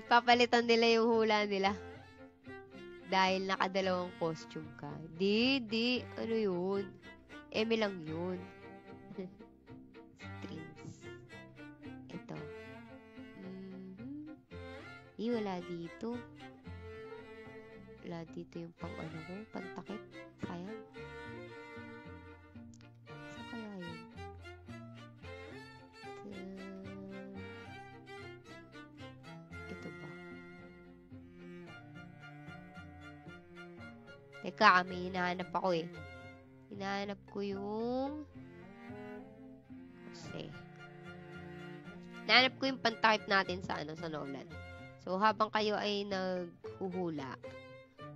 Papalitan nila yung hula nila. Dahil nakadalawang costume ka. Di. Ano yun? Eme lang yun. Streams. Ito. Wala dito. Wala dito yung pang ko. Pantakip. Sayang. Saan kaya yun? Ito ba? Teka, may hinahanap ako eh. Hinahanap ko yung... Kasi... Hinahanap ko yung pantakip natin sa sa Nolan. So, habang kayo ay naghuhula.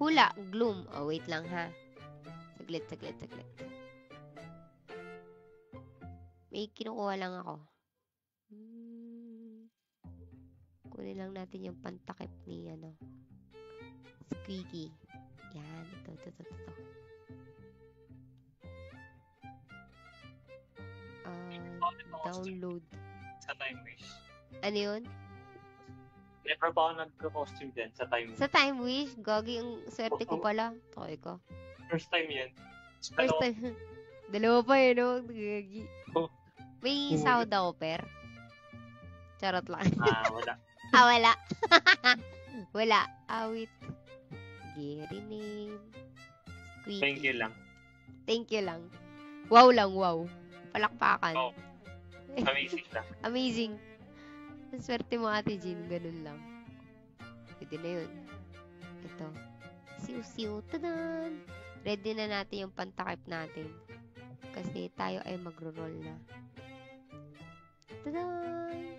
Hula, gloom. Oh, wait lang ha. Saglit. May kinukuha lang ako. Kunin lang natin yung pantakip ni Squeaky. Yan, ito. Download. Sa Time Wish. Ano yun? Never ba ako nagka-costume din sa Time Wish? Sa Time Wish? Gagi, ang swerte ko pala. Toy ko. First time yan. First time. Dalawa pa no? Gagi. May sahod ako, per. Charot lang. Wala. Wala. Wala. Awit. Gary name. Squeaky. Thank you lang. Wow lang, wow. Palakpakan. Oh. Amazing lang. Amazing. Ang swerte mo, Ate Jean. Ganun lang. Pwede na yun. Ito. Siu-siu. Tadan! Ready na natin yung pantakip natin. Kasi tayo ay magro-roll na. Tadan!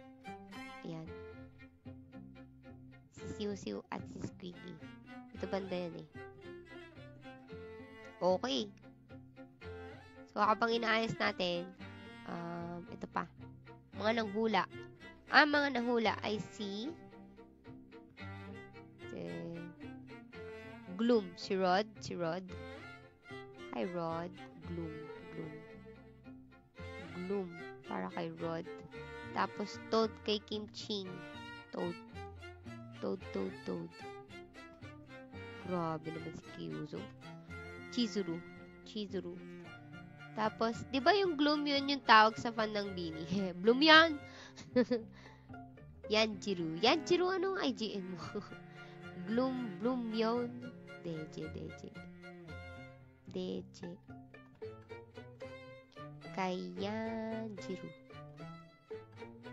Ayan. Si Siu-siu at si Squeaky. Ito banda yan eh. Okay. So, habang inaayos natin, ito pa. Mga nanghula. Ang mga nanghula ay si Gloom. Si Rod. Hi, Rod. Gloom. Para kay Rod. Tapos, Toad kay Kim Ching. Toad. Grabe naman si Kyuzo. Chizuru. Tapos, di ba yung Gloom yun yung tawag sa fan ng Bini? Bloom yan! Yanjiru. Anong IGN mo? Bloom yun. Deje. Kay Yanjiru.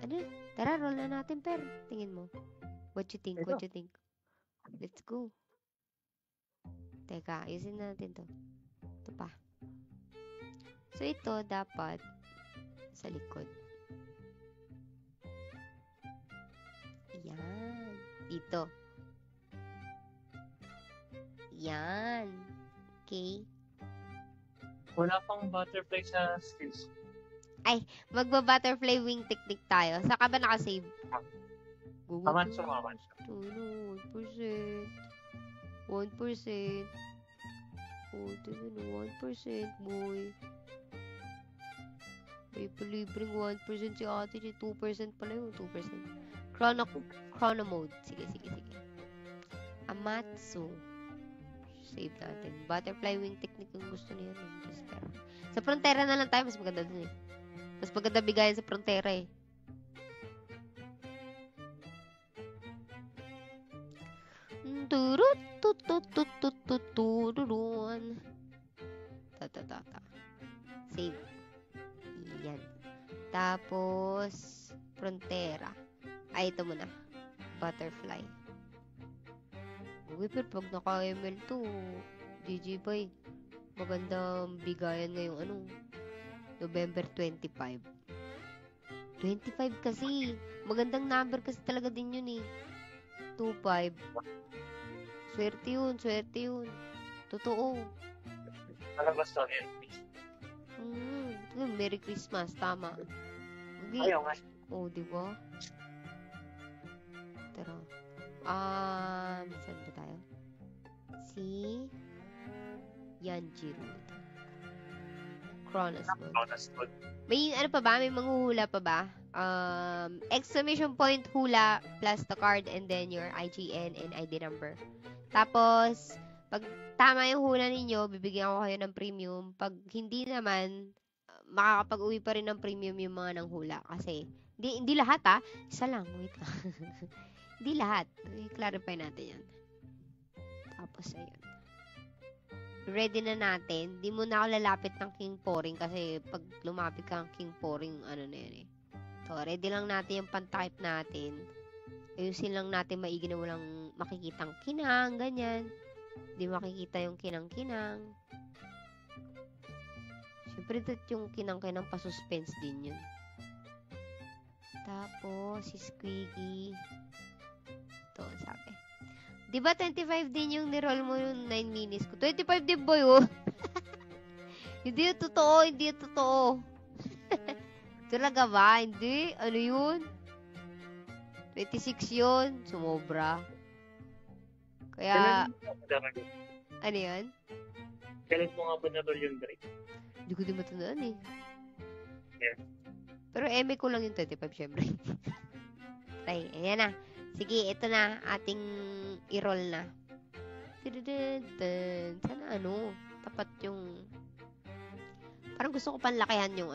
Ano? Tara, roll na natin, per. Tingin mo. What you think? Let's go. Teka, ayusin natin to. Ito pa. So, ito dapat sa likod. Yan. Dito. Yan. Okay. Wala pang butterfly sa skills. Ay, magba-butterfly wing technique tayo. Saka ba nakasave? Amanso. 1%. 1%. Oh, tingin mo, 1%, boy. May palibreng 1% si ate. 2% pala yun, 2%. Chrono mode. Sige. Amatsu. Save natin. Butterfly wing technique yung gusto niya. Sa frontera na lang tayo. Mas maganda dun eh. Mas maganda bigayan sa frontera eh. Save. Yan. Tapos, frontera. Ay, ito muna. Butterfly. Okay, pero pag naka-ML to, GG boy. Magandang bigayan ngayong November 25. 25 kasi. Magandang number kasi talaga din yun eh. 25. Swerte yun. Totoo. Malabas to yun. Merry Christmas, tama. Ayaw nga. Oh, di ba? Tara. Saan ba tayo? Si Yanjiro. Cronus mode. May ano pa ba? May manghuhula pa ba? Exclamation point hula plus the card and then your IGN and ID number. Tapos, pag tama yung hula ninyo, bibigyan ko kayo ng premium. Pag hindi naman, makakapag-uwi pa rin ng premium yung mga nanghula. Kasi, hindi lahat Isa lang, wait lang. Hindi lahat. I-clarify natin yan. Tapos, ayun. Ready na natin. Di mo na ako lalapit ng King Poring kasi pag lumapit ka ng King Poring, ano na yan eh. So, ready lang natin yung pan-type natin. Ayusin lang natin maigi na walang makikitang kinang, ganyan. Di makikita yung kinang-kinang. Siyempre, yung kinang-kinang pa-suspense din yun. Tapos, si Squeaky. Ito, sabi. Diba 25 din yung niroll mo yung 9 minis ko? 25 din boy, oh. Hindi yung totoo. Talaga ba? Hindi. Ano yun? 26 yun. Sumobra. Kaya, ano yun? Kailan mo nga ba na-roll yung break? Hindi ko din matandaan eh. Yeah. Pero MA ko lang yung 25 syempre. Ay, ayan na. Sige, ito na. Ating i-roll na. Sana tapat yung... Parang gusto ko panlakihan yung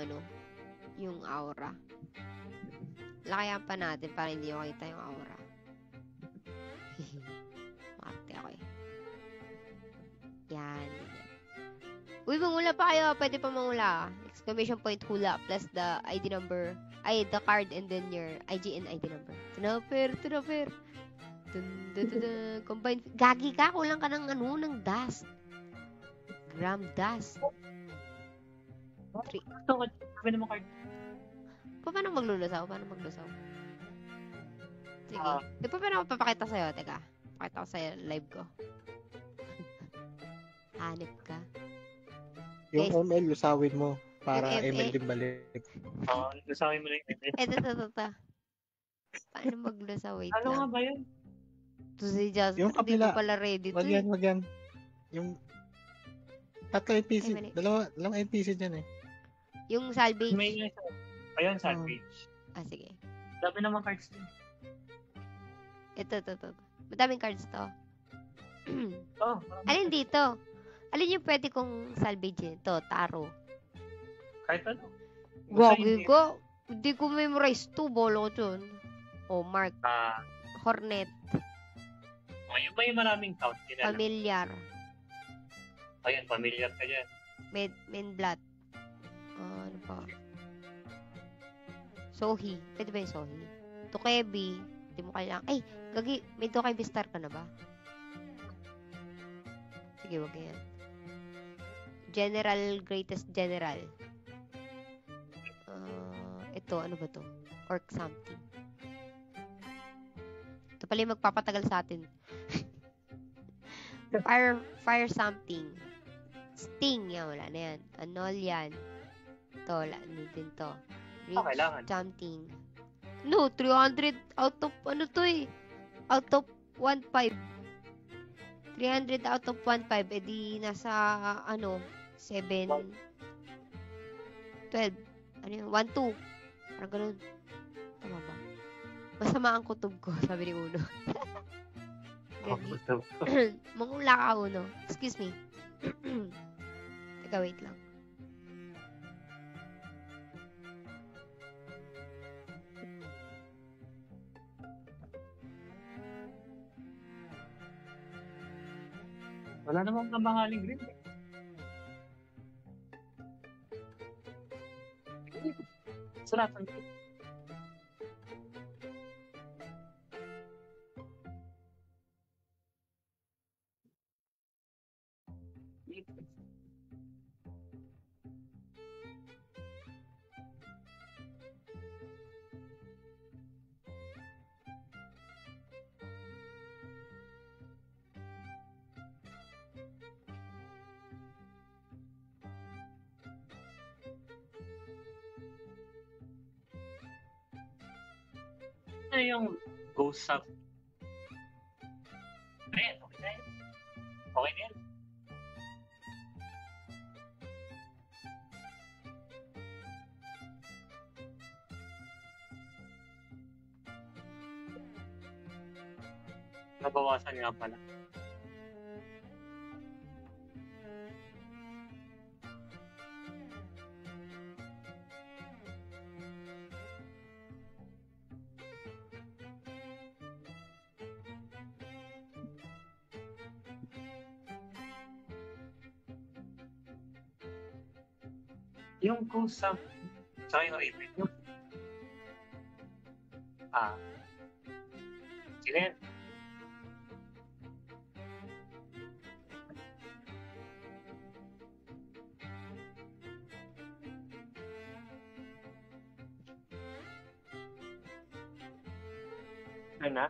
yung aura. Lakayan pa natin para hindi makita yung aura. Marte ako eh. Yan. Uy, mangula pa kayo. Pwede pa mangula. Exclamation point hula plus the ID number. The card and then your IG and ID number. Tinapir. Combine. Gagi ka. Kulang ka ng ng dust. Gram dust. Sabi naman card. Paano maglulusaw? Sige. Di pa paano papakita sa'yo? Teka. Pakita ko sa'yo live ko. Hanip ka. Yung Guys, ML, lusawin mo. Para yung ML din balik. Lusawin mo na yung ML. Ito. Paano maglusaw? Wait Ano nga lang. ba yun? To si Just, Yung hindi kapila. ko pala ready to Wag yan. Yung tatlo NPC. Ay, mali. Dalawang NPC dyan eh. Yung salvage. May isa. Ayun, salvage. Sige. Dami naman cards din. Ito. Madaming cards to. Marami. Alin dito? Alin yung pwede kong salvage ito? Taro. Kahit ano. Gagi ko. Hindi ko memorize to. Bolo ko dun. Mark. Hornet. May maraming count. Familiar. Ayun, familiar ka dyan. Main blood. Ano pa? Sohi. Pwede ba yung Sohi? Tokebi. Hindi mo kailangan. Ay, gagi. May Tokebi star ka na ba? Sige, wag yan. Greatest General. Ito, ano ba to? Orc something. Ito pala yung magpapatagal sa atin. Fire something. Sting. Yan, wala na yan. Anol yan. Ito, wala. Ano din to. Kailangan. Something. No, 300 out of, out of 1.5. 300 out of 1.5. Di nasa, 7, 12. Ano yun? 1.2. Parang ganun. Tama ba? Masama ang kutob ko, sabi ni Uno. Mangula ka, Uno. Excuse me. Teka, wait lang. Wala namang kamahaling green. Suratan ko. na yung ghost sa... Ayan, okay na yun. Okay na yan. Nabawasan nga pala. Yung kusang, tsaka yung ibig nyo. Sila yan. Ano na?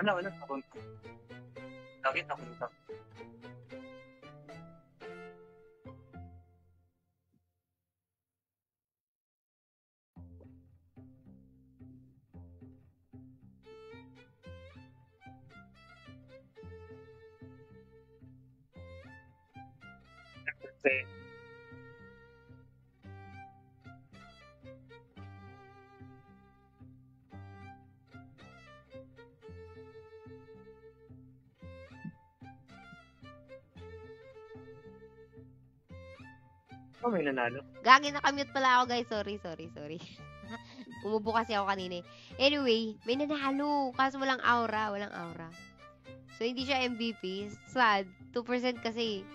Wala. Nakunta. Lagi nakunta. Kasi, may nanalo. Gagi, nakamute pala ako, guys. Sorry. Umubo kasi ako kanina eh. Anyway, may nanalo. Kaso walang aura. So, hindi siya MVP. Sad. 2% kasi.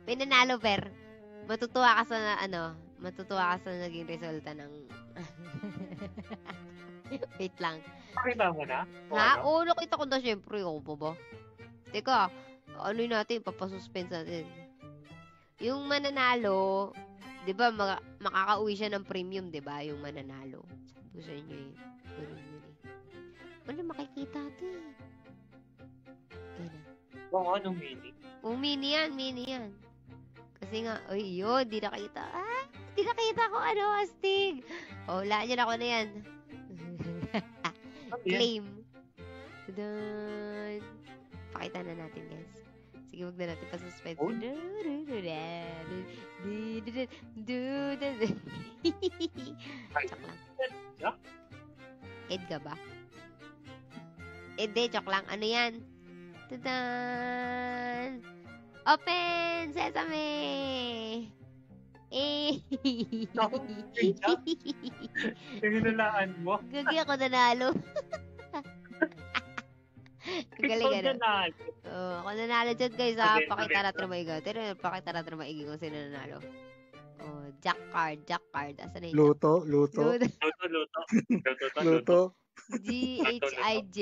May nanalo, per. Matutuwa ka sa naging resulta ng... Wait lang. Pakita mo na? Ha? Oo, nakita ko na syempre. Ako pa ba? Teka, ano natin? Papasuspense natin. Yung mananalo, di ba, makakauwi siya ng premium, di ba? Yung mananalo. Sabi ko sa inyo eh. Ganun yun eh. Wala makikita ito eh. Kaya na. Oo, anong mini? Mini yan. Kasi nga, yun, di nakita. Di nakita ko astig. Wala niya ako na yan. Claim. Tudun. Pakita na natin, guys. Sige, wag na natin pa-suspense. Oh. Chok lang. Edga ba? Joke lang. Ano yan? Tudan! Open Sesame! Hinilaan mo? Gagi ako nanalo. Galing Ikaw nanalo. Ako nanalo dyan, guys. Pakita natin Okay. na maigi. Pakita natin na maigi kung sino nanalo. Jack card. Asan na yung Luto. Luto. G-H-I-J.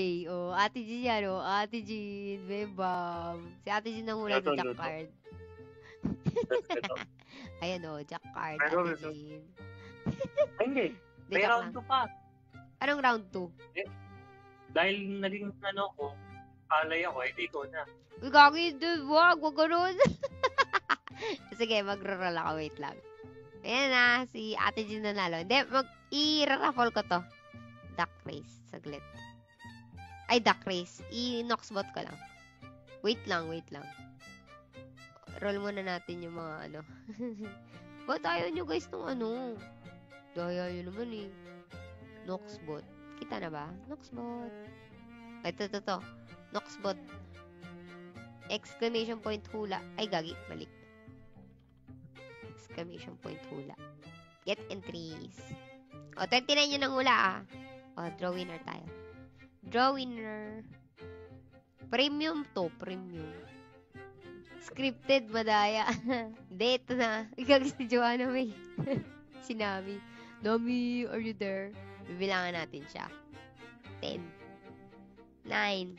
Ate Jean yan, Ate Jean. Bebam. Si Ate Jean nang hula ng Jack Luto. card. Ayan, Jack card, Pero, Ate Jean. Hindi. Di, May joke round lang. 2 pa. Anong round 2? Dahil naging ko, alay ako, ikaw na. Uy, gagi, dude, wag ganun. Sige, magro-roll ako, wait lang. Ayan na, si Ate Jean nanalo. Hindi, i-raffle ko to. Duck race, saglit. Ay, duck race. I-noxbot ko lang. Wait lang. Roll muna natin yung mga Ba't ayaw nyo, guys, nung Daya yun naman eh. Noxbot. Kita na ba? Noxbot. Ito. Noxbot. Exclamation point hula. Ay, gagi. Balik. Exclamation point hula. Get entries. 29 yun ang hula draw winner tayo. Draw winner. Premium to. Premium. Scripted, madaya. Hindi, ito na. Ikaw si Joanna May. Si Nami. Nami, are you there? Bibilangan natin siya. 10, 9,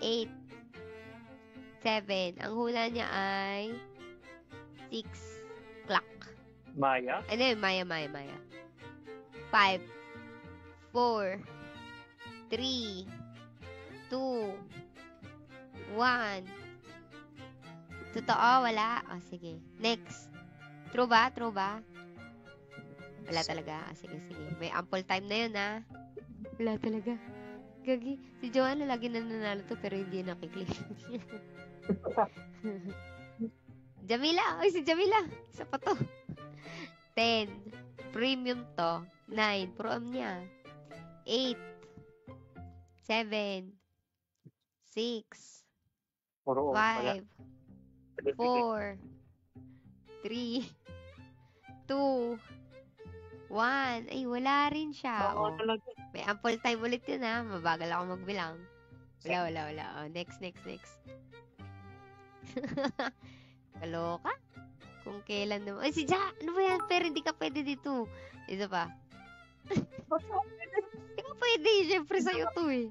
8, 7. Ang hula niya ay 6 clock. Maya? Ano yun? Maya. 5, 4, 3, 2, 1. Totoo? Wala? O, sige. Next. True ba? Wala talaga. Sige. May ample time na yun, ha? Wala talaga. Gagi. Si Joanna lagi nananalo to, pero hindi nakiklik. Jamila. Oy, si Jamila. Isa pa to. 10. Premium to. 9. Pro am niya. 8. 7. 6. Puro, wala. 5. 4. 3. 2. 1. Ay, wala rin siya. Oo, Oh. talaga. May ample time ulit yun, ha? Mabagal ako magbilang. Wala. Oh, next. Kaloka? Kung kailan naman. Ay, si Ja! Ano ba yan? Pero hindi ka pwede dito. Isa pa. Hindi ka pwede. Siyempre sa'yo to eh.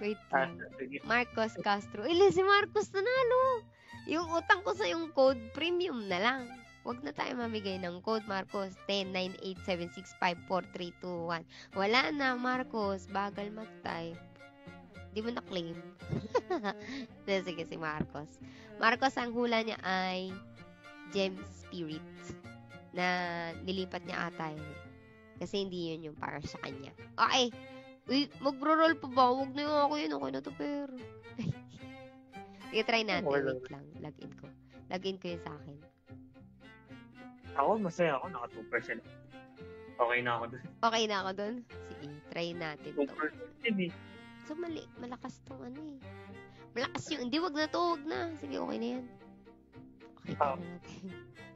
Wait lang. Sige. Marcos Castro. Si Marcos nanalo. Yung utang ko sa yung code, premium na lang. Huwag na tayo mamigay ng code, Marcos. 1098765432 1. Wala na, Marcos. Bagal mag-type. Di mo na-claim. Sige, si Marcos. Marcos, ang hula niya ay Gem Spirit na nilipat niya ata yun. Kasi hindi yun yung para sa kanya. Okay. Uy, magro-roll pa ba? Huwag na yung ako yun. Okay na to, pero. Sige, try natin. Wait lang. Login ko yung sa akin. Ako, masaya ako. Naka 2%. Okay na ako dun. Okay na ako dun? Sige, try natin to. 2% eh. So, malakas tong ano eh. Malakas yung, hindi, wag na. Sige, okay na yan. Okay na natin.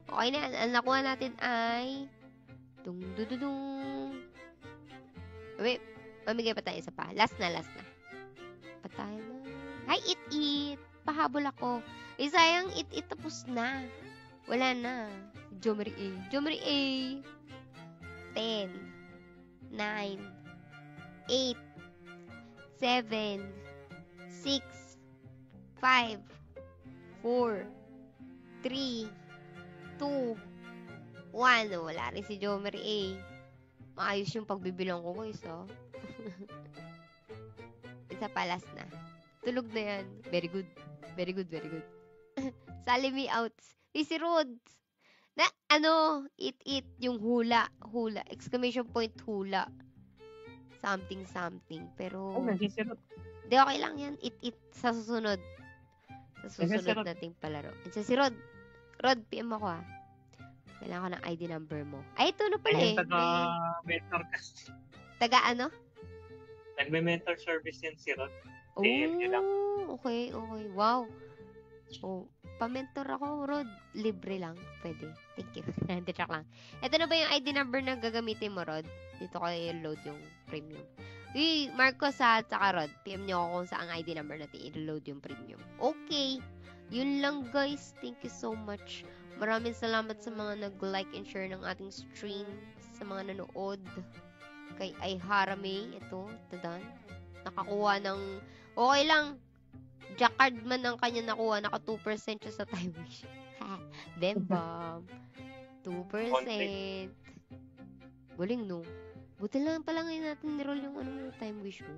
Okay na yan. Ang nakuha natin ay dung. Wait, mamigay pa tayo isa pa. Last na. Patay na. Hi, It. Pahabol ako. Sayang, It tapos na. Wala na. Jomri A. 10, 9, 8, 7, 6, 5, 4, 3, 2, 1. Wala rin si Jomri A. Maayos yung pagbibilang ko, guys, oh. Isa pa, last na. Tulog na yan. Very good. Sally me out. Si Rods. Na, it, yung hula. Exclamation point hula. Something. Pero, Nagsisirot. di okay lang yan. It, sa susunod. Sa susunod nating palaro. Sa si Rod. Rod, PM ako ha. Kailangan ko ng ID number mo. Ay, ito na pala eh. Taga-mentor ka. Taga ano? Nagme-mentor service yan si Rod. Oh, DM nyo lang. okay. Wow. Oh, pa-mentor ako, Rod. Libre lang. Pwede. Thank you. Hindi, joke lang. Ito na ba yung ID number na gagamitin mo, Rod? Dito ko i-load yung premium. Uy, Marcos ha, at saka Rod. PM nyo ako kung saan ID number natin i-load yung premium. Okay. Yun lang, guys. Thank you so much. Maraming salamat sa mga nag-like and share ng ating stream. Sa mga nanood. Kay Aiharame. Ito, tadan. Nakakuha ng... Okay lang. Jacquard man ang kanya nakuha. Naka 2% siya sa time wish. Bembam. 2%. Galing, no? Buti lang pala ngayon natin niroll yung time wish mo.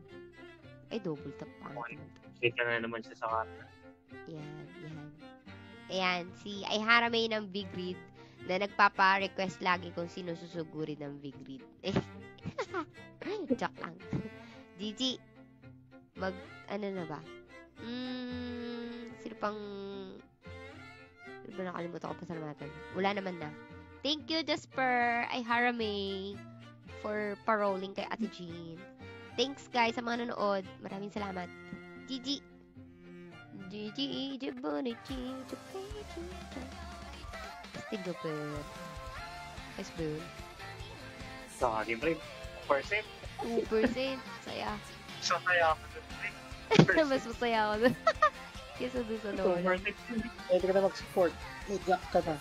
Ay, double tap pa. Kita na naman siya sa kata. Yan. Ayan, si Aiharame ng Big Read na nagpapa-request lagi kung sino susugurin ng Big Read. Joke lang. Gigi, na ba? Sino pang... Sino ba nakalimutan ko pasalamatan? Wala naman na. Thank you, Jasper, Aiharame, for paroling kay Ate Jean. Thanks, guys, sa mga nanood. Maraming salamat. Gigi. Stigo po. Facebook. Sa akin, pre. 2%. 2%. Saya. So, kaya ako dun, pre. Mas masaya ako dun. Kesa dun sa nawalan. 2%. Pwede ka na mag-support. May jack ka na.